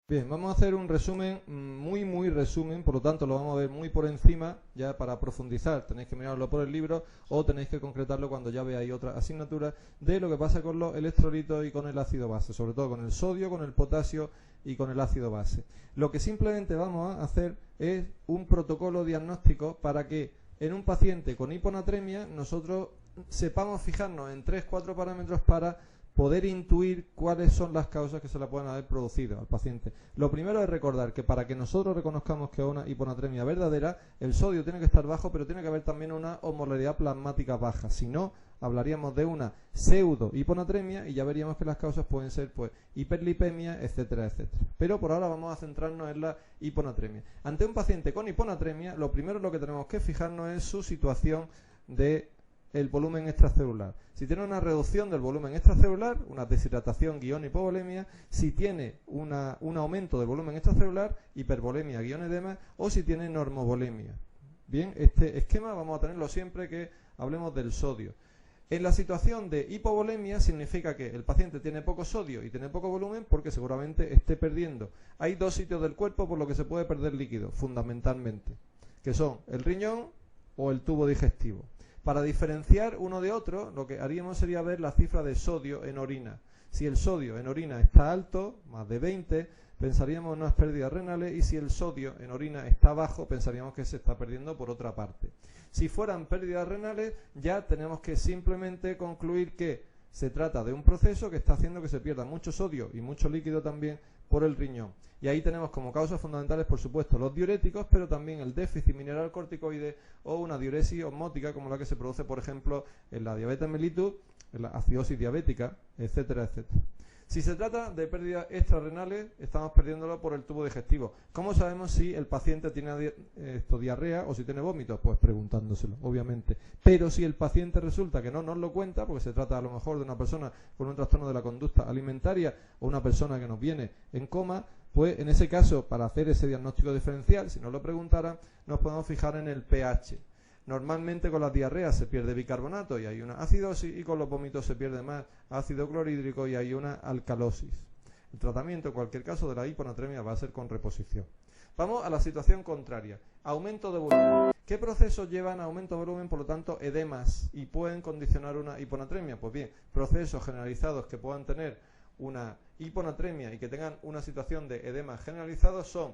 Bien, vamos a hacer un resumen, muy resumen, por lo tanto lo vamos a ver muy por encima, ya para profundizar tenéis que mirarlo por el libro o tenéis que concretarlo cuando ya veáis otra asignatura de lo que pasa con los electrolitos y con el ácido base, sobre todo con el sodio, con el potasio y con el ácido base. Lo que simplemente vamos a hacer es un protocolo diagnóstico para que en un paciente con hiponatremia nosotros sepamos fijarnos en 3-4 parámetros para poder intuir cuáles son las causas que se le pueden haber producido al paciente. Lo primero es recordar que para que nosotros reconozcamos que es una hiponatremia verdadera, el sodio tiene que estar bajo, pero tiene que haber también una osmolaridad plasmática baja. Si no, hablaríamos de una pseudo hiponatremia y ya veríamos que las causas pueden ser pues hiperlipemia, etcétera, etcétera. Pero por ahora vamos a centrarnos en la hiponatremia. Ante un paciente con hiponatremia, lo primero en lo que tenemos que fijarnos es su situación de el volumen extracelular. Si tiene una reducción del volumen extracelular, una deshidratación guión hipovolemia, si tiene un aumento del volumen extracelular, hipervolemia guión edema, o si tiene normovolemia. Bien, este esquema vamos a tenerlo siempre que hablemos del sodio. En la situación de hipovolemia significa que el paciente tiene poco sodio y tiene poco volumen porque seguramente esté perdiendo. Hay dos sitios del cuerpo por los que se puede perder líquido, fundamentalmente, que son el riñón o el tubo digestivo. Para diferenciar uno de otro, lo que haríamos sería ver la cifra de sodio en orina. Si el sodio en orina está alto, más de 20, pensaríamos en unas pérdidas renales, y si el sodio en orina está bajo, pensaríamos que se está perdiendo por otra parte. Si fueran pérdidas renales, ya tenemos que simplemente concluir que se trata de un proceso que está haciendo que se pierda mucho sodio y mucho líquido también por el riñón. Y ahí tenemos como causas fundamentales, por supuesto, los diuréticos, pero también el déficit mineral corticoide o una diuresis osmótica, como la que se produce, por ejemplo, en la diabetes mellitus, en la acidosis diabética, etcétera, etcétera. Si se trata de pérdidas extrarrenales, estamos perdiéndolo por el tubo digestivo. ¿Cómo sabemos si el paciente tiene diarrea o si tiene vómitos? Pues preguntándoselo, obviamente. Pero si el paciente resulta que no nos lo cuenta, porque se trata a lo mejor de una persona con un trastorno de la conducta alimentaria o una persona que nos viene en coma, pues en ese caso, para hacer ese diagnóstico diferencial, si nos lo preguntaran, nos podemos fijar en el pH. Normalmente con las diarreas se pierde bicarbonato y hay una acidosis, y con los vómitos se pierde más ácido clorhídrico y hay una alcalosis. El tratamiento en cualquier caso de la hiponatremia va a ser con reposición. Vamos a la situación contraria, aumento de volumen. ¿Qué procesos llevan a aumento de volumen, por lo tanto edemas, y pueden condicionar una hiponatremia? Pues bien, procesos generalizados que puedan tener una hiponatremia y que tengan una situación de edema generalizado son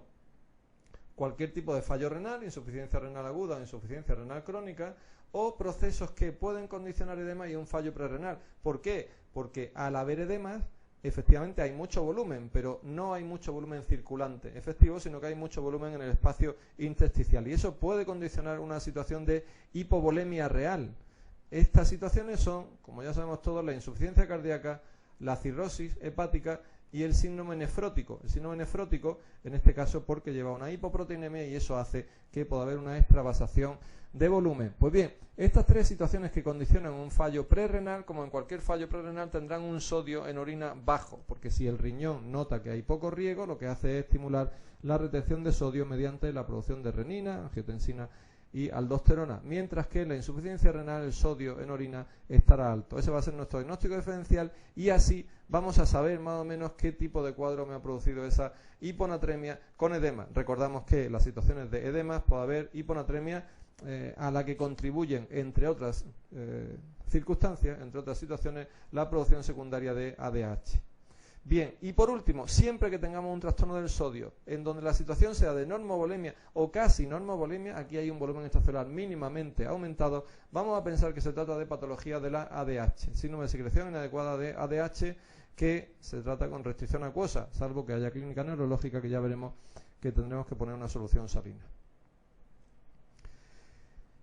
cualquier tipo de fallo renal, insuficiencia renal aguda o insuficiencia renal crónica, o procesos que pueden condicionar edema y un fallo prerrenal. ¿Por qué? Porque al haber edemas, efectivamente hay mucho volumen, pero no hay mucho volumen circulante efectivo, sino que hay mucho volumen en el espacio intersticial. Y eso puede condicionar una situación de hipovolemia real. Estas situaciones son, como ya sabemos todos, la insuficiencia cardíaca, la cirrosis hepática y el síndrome nefrótico. El síndrome nefrótico, en este caso, porque lleva una hipoproteinemia y eso hace que pueda haber una extravasación de volumen. Pues bien, estas tres situaciones que condicionan un fallo prerrenal, como en cualquier fallo prerrenal, tendrán un sodio en orina bajo, porque si el riñón nota que hay poco riego, lo que hace es estimular la retención de sodio mediante la producción de renina, angiotensina y aldosterona, mientras que en la insuficiencia renal el sodio en orina estará alto. Ese va a ser nuestro diagnóstico diferencial y así vamos a saber más o menos qué tipo de cuadro me ha producido esa hiponatremia con edema. Recordamos que en las situaciones de edemas puede haber hiponatremia a la que contribuyen, entre otras circunstancias, entre otras situaciones, la producción secundaria de ADH. Bien, y por último, siempre que tengamos un trastorno del sodio, en donde la situación sea de normovolemia o casi normovolemia, aquí hay un volumen extracelular mínimamente aumentado, vamos a pensar que se trata de patología de la ADH, síndrome de secreción inadecuada de ADH, que se trata con restricción acuosa, salvo que haya clínica neurológica, que ya veremos que tendremos que poner una solución salina.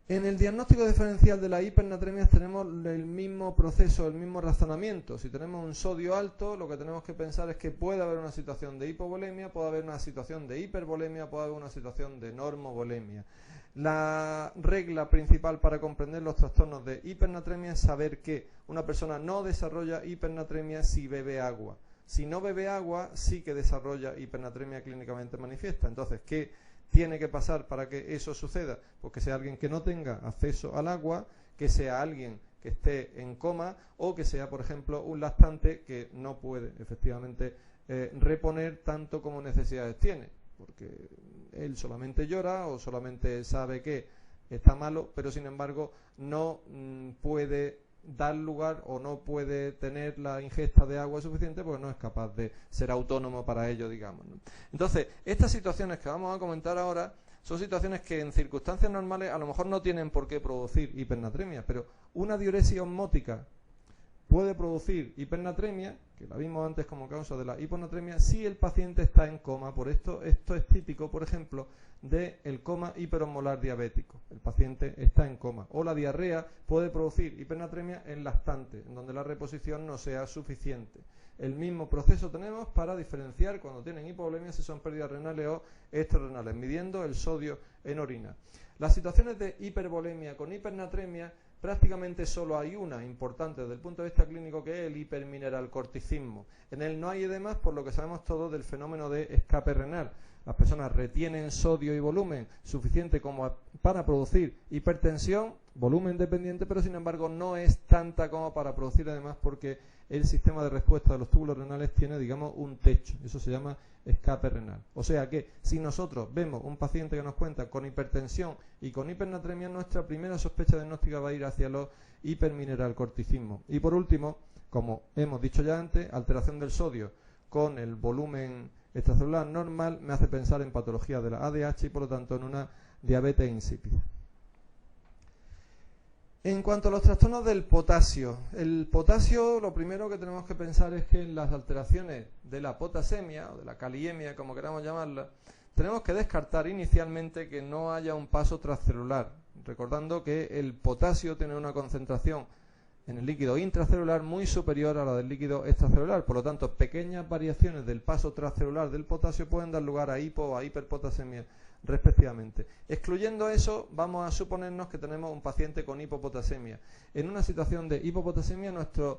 En el diagnóstico diferencial de la hipernatremia tenemos el mismo proceso, el mismo razonamiento. Si tenemos un sodio alto, lo que tenemos que pensar es que puede haber una situación de hipovolemia, puede haber una situación de hipervolemia, puede haber una situación de normovolemia. La regla principal para comprender los trastornos de hipernatremia es saber que una persona no desarrolla hipernatremia si bebe agua. Si no bebe agua, sí que desarrolla hipernatremia clínicamente manifiesta. Entonces, ¿qué tiene que pasar para que eso suceda? Pues que sea alguien que no tenga acceso al agua, que sea alguien que esté en coma o que sea, por ejemplo, un lactante que no puede efectivamente reponer tanto como necesidades tiene, porque él solamente llora o solamente sabe que está malo, pero sin embargo no puede dar lugar o no puede tener la ingesta de agua suficiente porque no es capaz de ser autónomo para ello, digamos, ¿no? Entonces, estas situaciones que vamos a comentar ahora son situaciones que en circunstancias normales a lo mejor no tienen por qué producir hipernatremia, pero una diuresis osmótica puede producir hipernatremia, que la vimos antes como causa de la hiponatremia, si el paciente está en coma. Por esto es típico, por ejemplo, del coma hiperosmolar diabético. El paciente está en coma. O la diarrea puede producir hipernatremia en lactante, en donde la reposición no sea suficiente. El mismo proceso tenemos para diferenciar cuando tienen hipovolemia si son pérdidas renales o extrarrenales, midiendo el sodio en orina. Las situaciones de hipervolemia con hipernatremia, prácticamente solo hay una importante desde el punto de vista clínico, que es el hipermineralcorticismo. En él no hay edemas, por lo que sabemos todos del fenómeno de escape renal. Las personas retienen sodio y volumen suficiente como para producir hipertensión, volumen dependiente, pero sin embargo no es tanta como para producir edemas, porque el sistema de respuesta de los túbulos renales tiene, digamos, un techo. Eso se llama escape renal. O sea que si nosotros vemos un paciente que nos cuenta con hipertensión y con hipernatremia, nuestra primera sospecha diagnóstica va a ir hacia los hipermineralcorticismos. Y por último, como hemos dicho ya antes, alteración del sodio con el volumen extracelular normal me hace pensar en patología de la ADH y por lo tanto en una diabetes insípida. En cuanto a los trastornos del potasio, el potasio, lo primero que tenemos que pensar es que en las alteraciones de la potasemia o de la kaliemia, como queramos llamarla, tenemos que descartar inicialmente que no haya un paso transcelular, recordando que el potasio tiene una concentración en el líquido intracelular muy superior a la del líquido extracelular. Por lo tanto, pequeñas variaciones del paso transcelular del potasio pueden dar lugar a hipo o a hiperpotasemia respectivamente. Excluyendo eso, vamos a suponernos que tenemos un paciente con hipopotasemia. En una situación de hipopotasemia, nuestro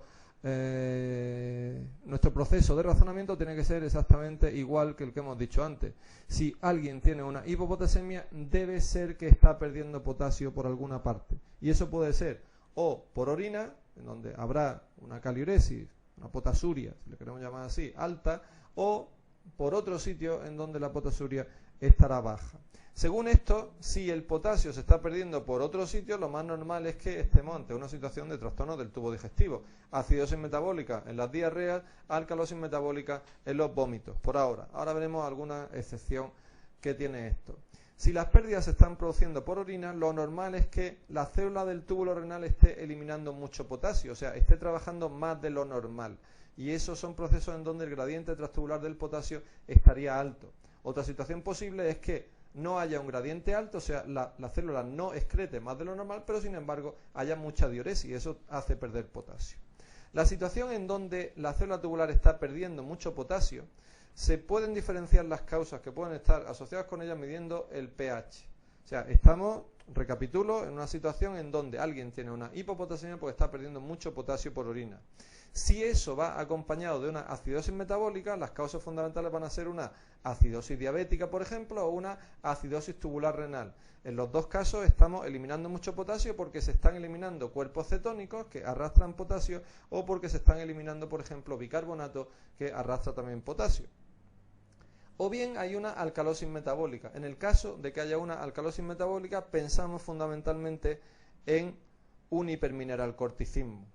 proceso de razonamiento tiene que ser exactamente igual que el que hemos dicho antes. Si alguien tiene una hipopotasemia, debe ser que está perdiendo potasio por alguna parte. Y eso puede ser o por orina, en donde habrá una caliuresis, una potasuria, si le queremos llamar así, alta, o por otro sitio en donde la potasuria estará baja. Según esto, si el potasio se está perdiendo por otro sitio, lo más normal es que estemos ante una situación de trastorno del tubo digestivo. Acidosis metabólica en las diarreas, alcalosis metabólica en los vómitos, por ahora. Ahora veremos alguna excepción que tiene esto. Si las pérdidas se están produciendo por orina, lo normal es que la célula del túbulo renal esté eliminando mucho potasio, o sea, esté trabajando más de lo normal. Y esos son procesos en donde el gradiente transtubular del potasio estaría alto. Otra situación posible es que no haya un gradiente alto, o sea, la célula no excrete más de lo normal, pero sin embargo haya mucha diuresis y eso hace perder potasio. La situación en donde la célula tubular está perdiendo mucho potasio, se pueden diferenciar las causas que pueden estar asociadas con ellas midiendo el pH. O sea, estamos, recapitulo, en una situación en donde alguien tiene una hipopotasemia porque está perdiendo mucho potasio por orina. Si eso va acompañado de una acidosis metabólica, las causas fundamentales van a ser una acidosis diabética, por ejemplo, o una acidosis tubular renal. En los dos casos estamos eliminando mucho potasio porque se están eliminando cuerpos cetónicos que arrastran potasio o porque se están eliminando, por ejemplo, bicarbonato que arrastra también potasio. O bien hay una alcalosis metabólica. En el caso de que haya una alcalosis metabólica, pensamos fundamentalmente en un hipermineralcorticismo.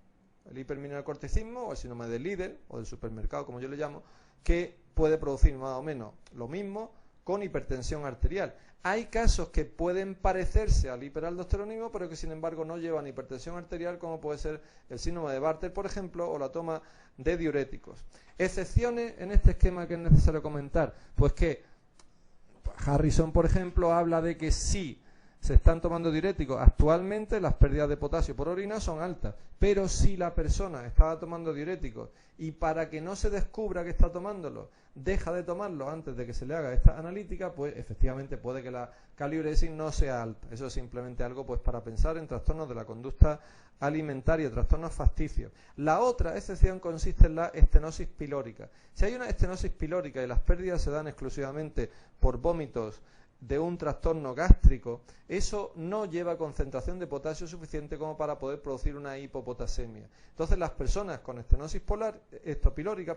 El hipermineralcorticismo o el síndrome del líder o del supermercado, como yo le llamo, que puede producir más o menos lo mismo con hipertensión arterial. Hay casos que pueden parecerse al hiperaldosteronismo, pero que sin embargo no llevan hipertensión arterial, como puede ser el síndrome de Bartter, por ejemplo, o la toma de diuréticos. Excepciones en este esquema que es necesario comentar, pues que Harrison, por ejemplo, habla de que sí se están tomando diuréticos, actualmente las pérdidas de potasio por orina son altas, pero si la persona estaba tomando diuréticos y para que no se descubra que está tomándolo, deja de tomarlo antes de que se le haga esta analítica, pues efectivamente puede que la caliuresis no sea alta. Eso es simplemente algo pues para pensar en trastornos de la conducta alimentaria, trastornos facticios. La otra excepción consiste en la estenosis pilórica. Si hay una estenosis pilórica y las pérdidas se dan exclusivamente por vómitos de un trastorno gástrico, eso no lleva concentración de potasio suficiente como para poder producir una hipopotasemia. Entonces las personas con estenosis pilórica,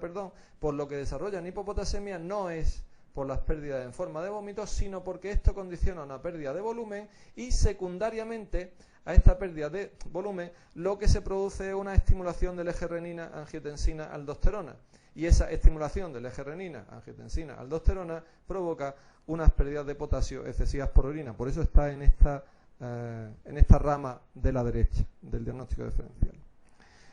por lo que desarrollan hipopotasemia no es por las pérdidas en forma de vómitos, sino porque esto condiciona una pérdida de volumen y secundariamente a esta pérdida de volumen lo que se produce es una estimulación del eje renina-angiotensina-aldosterona. Y esa estimulación del eje renina, angiotensina, aldosterona provoca unas pérdidas de potasio excesivas por orina. Por eso está en esta rama de la derecha del diagnóstico diferencial.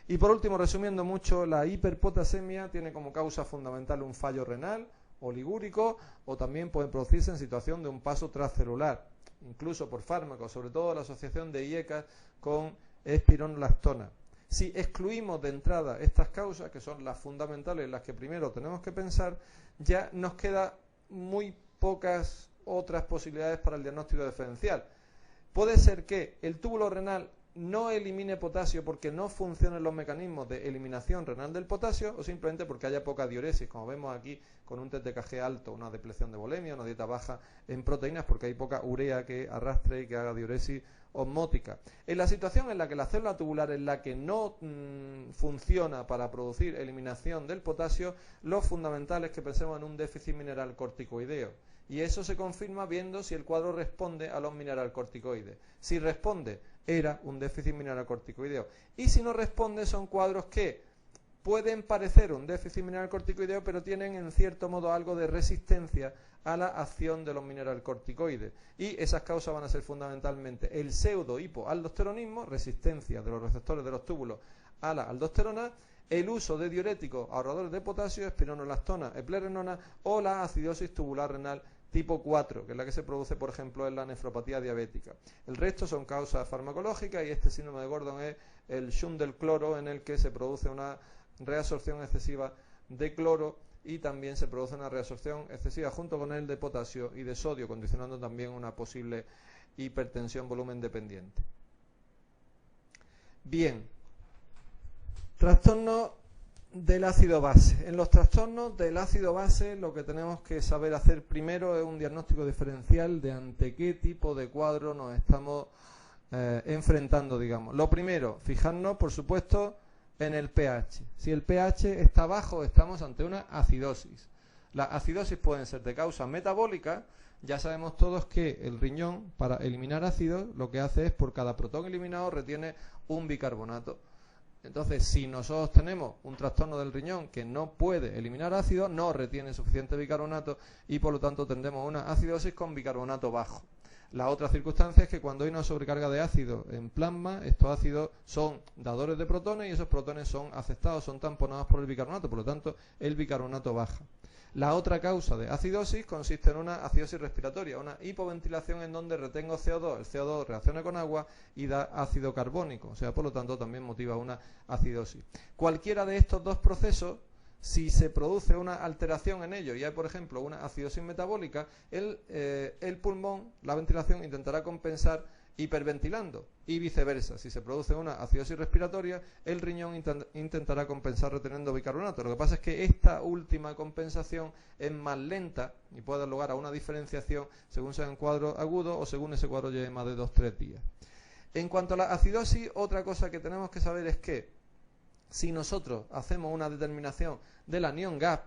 Y por último, resumiendo mucho, la hiperpotasemia tiene como causa fundamental un fallo renal o ligúrico, o también puede producirse en situación de un paso transcelular, incluso por fármacos, sobre todo la asociación de IECA con espironolactona. Si excluimos de entrada estas causas, que son las fundamentales, las que primero tenemos que pensar, ya nos queda muy pocas otras posibilidades para el diagnóstico diferencial. Puede ser que el túbulo renal no elimine potasio porque no funcionen los mecanismos de eliminación renal del potasio, o simplemente porque haya poca diuresis, como vemos aquí con un TTKG alto, una depleción de volemia, una dieta baja en proteínas, porque hay poca urea que arrastre y que haga diuresis osmótica. En la situación en la que la célula tubular es la que no funciona para producir eliminación del potasio, lo fundamental es que pensemos en un déficit mineral corticoideo. Y eso se confirma viendo si el cuadro responde a los mineralcorticoides. Si responde, era un déficit mineralcorticoideo. Y si no responde, son cuadros que pueden parecer un déficit mineralcorticoideo, pero tienen en cierto modo algo de resistencia a la acción de los mineralcorticoides. Y esas causas van a ser fundamentalmente el pseudo-hipoaldosteronismo, resistencia de los receptores de los túbulos a la aldosterona, el uso de diuréticos ahorradores de potasio, espironolactona, eplerenona, o la acidosis tubular renal tipo 4, que es la que se produce, por ejemplo, en la nefropatía diabética. El resto son causas farmacológicas y este síndrome de Gordon es el shunt del cloro, en el que se produce una reabsorción excesiva de cloro y también se produce una reabsorción excesiva junto con el de potasio y de sodio, condicionando también una posible hipertensión volumen dependiente. Bien, trastorno del ácido base. En los trastornos del ácido base lo que tenemos que saber hacer primero es un diagnóstico diferencial de ante qué tipo de cuadro nos estamos enfrentando, digamos. Lo primero, fijarnos, por supuesto, en el pH. Si el pH está bajo, estamos ante una acidosis. Las acidosis pueden ser de causa metabólica. Ya sabemos todos que el riñón, para eliminar ácidos, lo que hace es por cada protón eliminado retiene un bicarbonato. Entonces, si nosotros tenemos un trastorno del riñón que no puede eliminar ácido, no retiene suficiente bicarbonato y por lo tanto tendremos una acidosis con bicarbonato bajo. La otra circunstancia es que cuando hay una sobrecarga de ácido en plasma, estos ácidos son dadores de protones y esos protones son aceptados, son tamponados por el bicarbonato, por lo tanto el bicarbonato baja. La otra causa de acidosis consiste en una acidosis respiratoria, una hipoventilación en donde retengo CO2, el CO2 reacciona con agua y da ácido carbónico, o sea, por lo tanto también motiva una acidosis. Cualquiera de estos dos procesos, si se produce una alteración en ellos y hay, por ejemplo, una acidosis metabólica, el pulmón, la ventilación, intentará compensar hiperventilando y viceversa. Si se produce una acidosis respiratoria, el riñón intentará compensar reteniendo bicarbonato. Lo que pasa es que esta última compensación es más lenta y puede dar lugar a una diferenciación según sea un cuadro agudo o según ese cuadro lleve más de 2-3 días. En cuanto a la acidosis, otra cosa que tenemos que saber es que si nosotros hacemos una determinación del anión gap,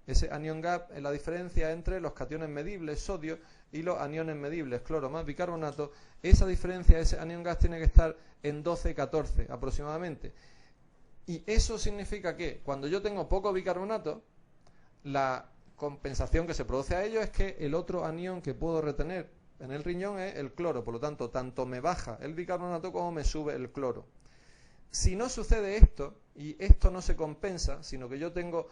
ese anión gap es la diferencia entre los cationes medibles, sodio, y los aniones medibles, cloro más bicarbonato, esa diferencia, ese anión gas tiene que estar en 12-14 aproximadamente. Y eso significa que cuando yo tengo poco bicarbonato, la compensación que se produce a ello es que el otro anión que puedo retener en el riñón es el cloro, por lo tanto, tanto me baja el bicarbonato como me sube el cloro. Si no sucede esto, y esto no se compensa, sino que yo tengo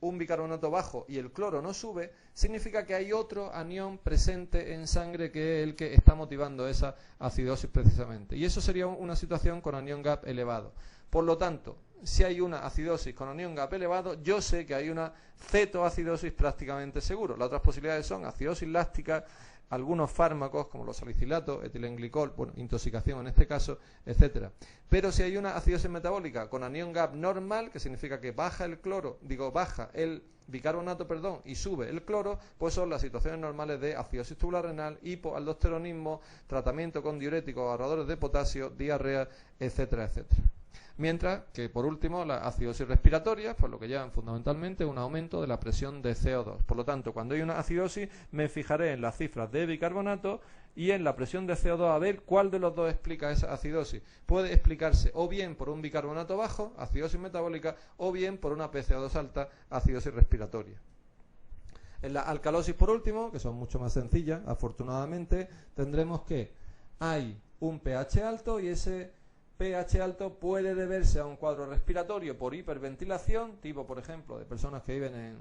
un bicarbonato bajo y el cloro no sube, significa que hay otro anión presente en sangre que es el que está motivando esa acidosis precisamente. Y eso sería una situación con anión gap elevado. Por lo tanto, si hay una acidosis con anión gap elevado, yo sé que hay una cetoacidosis prácticamente seguro. Las otras posibilidades son acidosis láctica, algunos fármacos como los salicilatos, etilenglicol, bueno, intoxicación en este caso, etcétera. Pero si hay una acidosis metabólica con anión gap normal, que significa que baja el bicarbonato, y sube el cloro, pues son las situaciones normales de acidosis tubular renal, hipoaldosteronismo, tratamiento con diuréticos, ahorradores de potasio, diarrea, etcétera, etcétera. Mientras que, por último, las acidosis respiratorias, pues lo que llevan fundamentalmente un aumento de la presión de CO2. Por lo tanto, cuando hay una acidosis, me fijaré en las cifras de bicarbonato y en la presión de CO2 a ver cuál de los dos explica esa acidosis. Puede explicarse o bien por un bicarbonato bajo, acidosis metabólica, o bien por una PCO2 alta, acidosis respiratoria. En la alcalosis, por último, que son mucho más sencillas, afortunadamente, tendremos que hay un pH alto y ese pH alto puede deberse a un cuadro respiratorio por hiperventilación, tipo, por ejemplo, de personas que viven en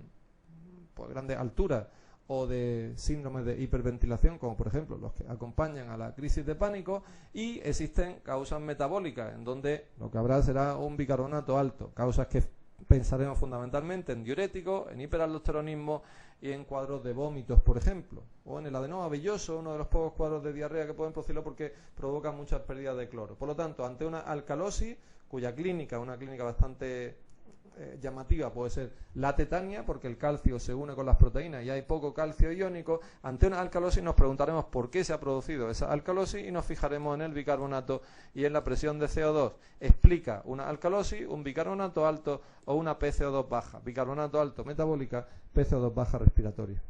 grandes alturas, o de síndromes de hiperventilación, como por ejemplo los que acompañan a la crisis de pánico, y existen causas metabólicas, en donde lo que habrá será un bicarbonato alto, causas que pensaremos fundamentalmente en diuréticos, en hiperaldosteronismo y en cuadros de vómitos, por ejemplo, o en el adenoma velloso, uno de los pocos cuadros de diarrea que pueden producirlo porque provoca muchas pérdidas de cloro. Por lo tanto, ante una alcalosis, cuya clínica, una clínica bastante llamativa puede ser la tetania, porque el calcio se une con las proteínas y hay poco calcio iónico, ante una alcalosis nos preguntaremos por qué se ha producido esa alcalosis y nos fijaremos en el bicarbonato y en la presión de CO2. ¿Explica una alcalosis, un bicarbonato alto o una PCO2 baja? Bicarbonato alto metabólica, PCO2 baja respiratoria.